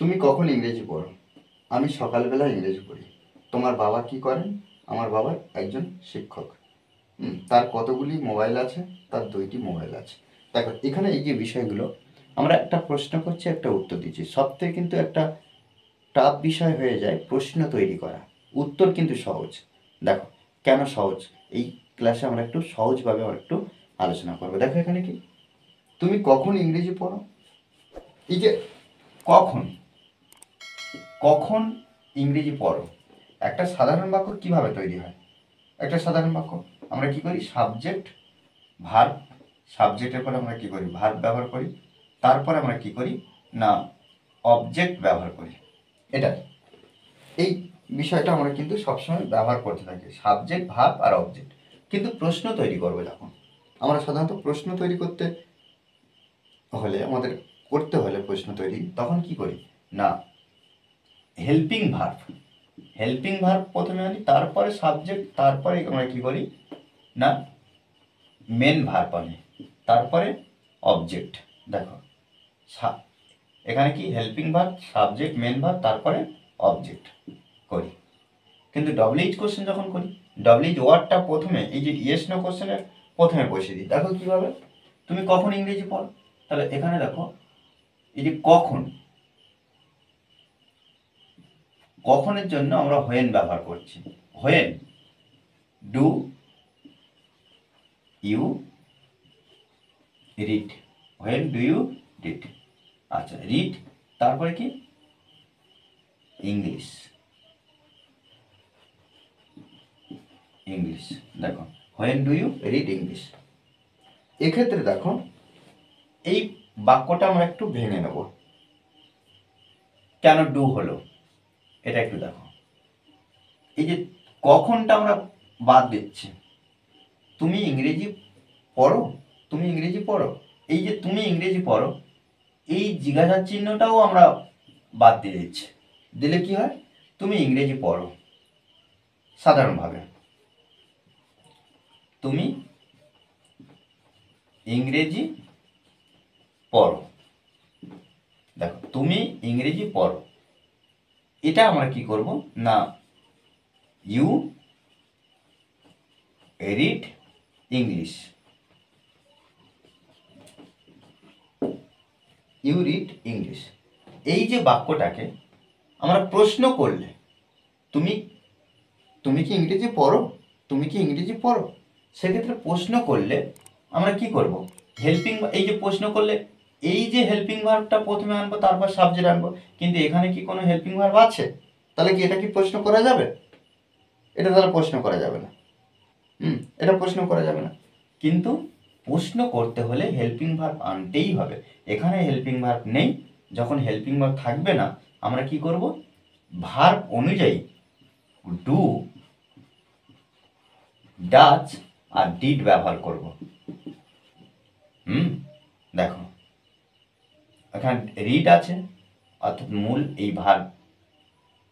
তুমি কখন ইংরেজি পড়ো? আমি সকালবেলা ইংরেজি পড়ি। তোমার বাবা কি করেন? আমার বাবা একজন শিক্ষক। তার কতগুলি মোবাইল আছে? তার 2টি মোবাইল আছে। দেখো এখানে এই যে বিষয়গুলো, আমরা একটা প্রশ্ন করছি, একটা উত্তর দিচ্ছি। সবথেকে কিন্তু একটা টাফ বিষয় হয়ে যায় প্রশ্ন তৈরি করা। উত্তর কিন্তু সহজ। দেখো কেন সহজ, এই ক্লাসে আমরা একটু সহজভাবে একটু আলোচনা করবো। দেখো এখানে কি, তুমি কখন ইংরেজি পড়ো? এই যে কখন কখন ইংরেজি পড়ো, একটা সাধারণ বাক্য কিভাবে তৈরি হয়? একটা সাধারণ বাক্য আমরা কি করি, সাবজেক্ট ভার্ব, সাবজেক্টের পরে আমরা কি করি, ভার্ব ব্যবহার করি, তারপরে আমরা কি করি না অবজেক্ট ব্যবহার করি। এটা এই বিষয়টা আমরা কিন্তু সবসময় ব্যবহার করতে থাকি, সাবজেক্ট ভার্ব আর অবজেক্ট। কিন্তু প্রশ্ন তৈরি করবো যখন, আমরা সাধারণত প্রশ্ন তৈরি করতে হলে প্রশ্ন তৈরি, তখন কি করি না হেল্পিং ভার্ব, হেল্পিং ভার্ব প্রথমে আনি, তারপরে সাবজেক্ট, তারপরে আমরা কি করি না মেন ভার্ব আনি, তারপরে অবজেক্ট। দেখো এখানে কি helping verb, subject, main verb, তারপরে অবজেক্ট করি। কিন্তু ডব্লিউএইচ কোশ্চেন যখন করি, ডব্লিউএইচ ওয়ার্ডটা প্রথমে এই যে ইয়েস নো কোশ্চেনের প্রথমে বসিয়ে দিই। দেখো কিভাবে, তুমি কখন ইংরেজি পড়ো, তাহলে এখানে দেখো এই যে কখন, কখনের জন্য আমরা হোয়েন ব্যবহার করছি। When do you read, when do you read. আচ্ছা রিড, তারপরে কি ইংলিশ, ইংলিশ। দেখো when do you read English. এক্ষেত্রে দেখো এই বাক্যটা আমরা একটু ভেঙে নেব, কেন ডু হলো এটা একটু দেখো। এই যে কখনটা আমরা বাদ দিচ্ছি, তুমি ইংরেজি পড়ো, তুমি ইংরেজি পড়ো, এই যে তুমি ইংরেজি পড়ো, এই জিজ্ঞাসা চিহ্নটাও আমরা বাদ দিয়ে দিচ্ছি। দিলে কি হয়, তুমি ইংরেজি পড়ো। সাধারণভাবে তুমি ইংরেজি পড়ো, দেখো তুমি ইংরেজি পড়ো, এটা আমরা কি করব না you read English, you read English. এই যে বাক্যটাকে আমরা প্রশ্ন করলে, তুমি তুমি কি ইংরেজি পড়ো, তুমি কি ইংরেজি পড়ো, সেক্ষেত্রে প্রশ্ন করলে আমরা কি করব, হেল্পিং, এই যে প্রশ্ন করলে এই যে হেল্পিং ভার্বটা প্রথমে আনবো, তারপর সাবজেক্ট আনবো। কিন্তু এখানে কি কোনো হেল্পিং ভার্ব আছে? তাহলে কি এটা কি প্রশ্ন করা যাবে? এটা তাহলে প্রশ্ন করা যাবে না। এটা প্রশ্ন করা যাবে না। কিন্তু প্রশ্ন করতে হলে হেল্পিং ভার্ব আনতেই হবে। এখানে হেল্পিং ভার্ব নেই, যখন হেল্পিং ভার্ব থাকবে না, আমরা কি করব, ভার্ব অনুযায়ী ডু, ডাচ আর ডিড ব্যবহার করব। দেখো এখানে রিড আছে, অর্থাৎ মূল এই ভার্ব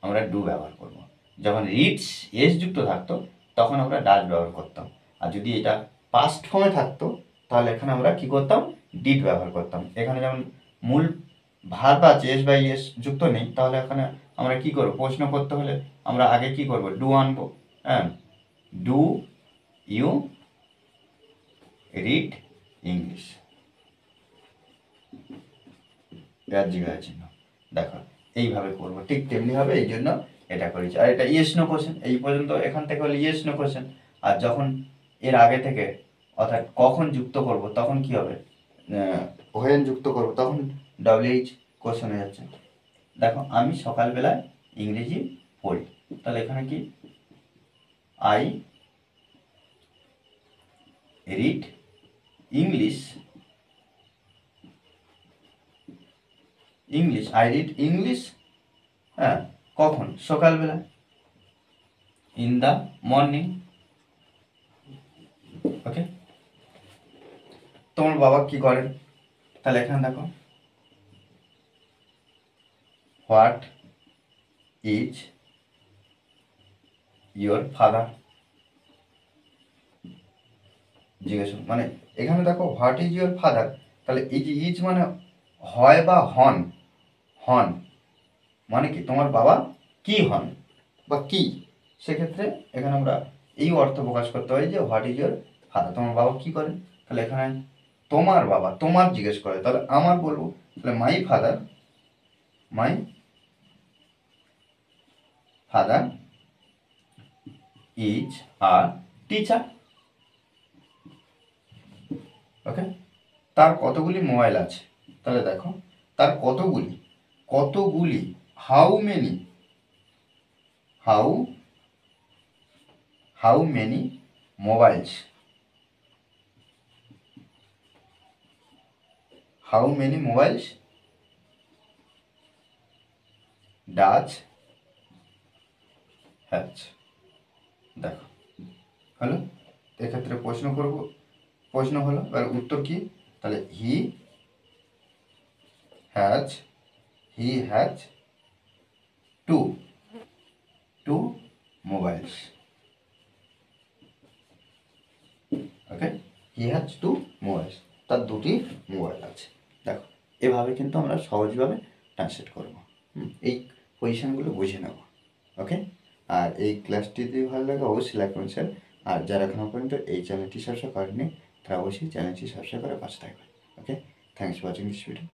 আমরা ডু ব্যবহার করব। যখন রিডস এস যুক্ত থাকতো তখন আমরা ডাচ ব্যবহার করতাম। আর যদি এটা পাস্ট ফর্মে থাকতো তাহলে এখানে আমরা কি করতাম, ডিড ব্যবহার করতাম। এখানে যেমন মূল ভার্ব আছে, এস বাই এস যুক্ত নেই, তাহলে এখানে আমরা কি করব, প্রশ্ন করতে হলে আমরা আগে কি করব, ডু আনবো। হ্যাঁ, ডু ইউ রিড ইংলিশ, জিজ্ঞাসা চিহ্ন। দেখো এইভাবে করবো, ঠিক তেমনি হবে, এই জন্য এটা করেছি। আর এটা ইয়েস নো কোশ্চেন, এই পর্যন্ত এখান থেকে হলে ইয়েস নো কোশ্চেন। আর যখন এর আগে থেকে অর্থাৎ কখন যুক্ত করব তখন কি হবে, হোয়েন যুক্ত করব তখন ডব্লিউএইচ কোশ্চেন হয়ে যাচ্ছে। দেখো আমি সকালবেলায় ইংরেজি পড়ি, তাহলে এখানে কি I read English, English, I read English. হ্যাঁ, কখন, সকালবেলা, ইন দ্য মর্নিং। ওকে, তোমার বাবা কি করেন? তাহলে এখানে দেখো হোয়াট ইজ ইয়োর ফাদার, জিজ্ঞেস মানে এখানে দেখো হোয়াট ইজ ইয়োর ফাদার, তাহলে এই যে ইজ মানে হয় বা হন, হন মানে কি তোমার বাবা কি হন বা কি, সেক্ষেত্রে এখানে আমরা এই অর্থ প্রকাশ করতে হয় যে হোয়াট ইজ ইয়োর ফাদার, তোমার বাবা কি করেন। তাহলে এখানে তোমার বাবা, তোমার জিজ্ঞেস করে, তাহলে আমার বলবো, তাহলে my father is a teacher. Okay, তার কতগুলি মোবাইল আছে, তাহলে দেখো তার কতগুলি how many, how many mobiles, how many mobiles does has. দেখো হলো, এক্ষেত্রে প্রশ্ন হলো, এবার উত্তর কি, তাহলে he has two mobiles. Okay, he has two mobiles, তার দুটি মোবাইল আছে। দেখো এভাবে কিন্তু আমরা সহজভাবে ট্রান্সলেট করবো। এই পজিশনগুলো বুঝে নেব। ওকে, আর এই ক্লাসটি যদি ভালো লাগে অবশ্যই লাইক করুন স্যার। আর যারা এখনো পর্যন্ত এই চ্যানেলটি সাবস্ক্রাইব করেননি তারা অবশ্যই চ্যানেলটি সাবস্ক্রাইব করে পাশে থাকবেন। Okay, thanks for watching this video.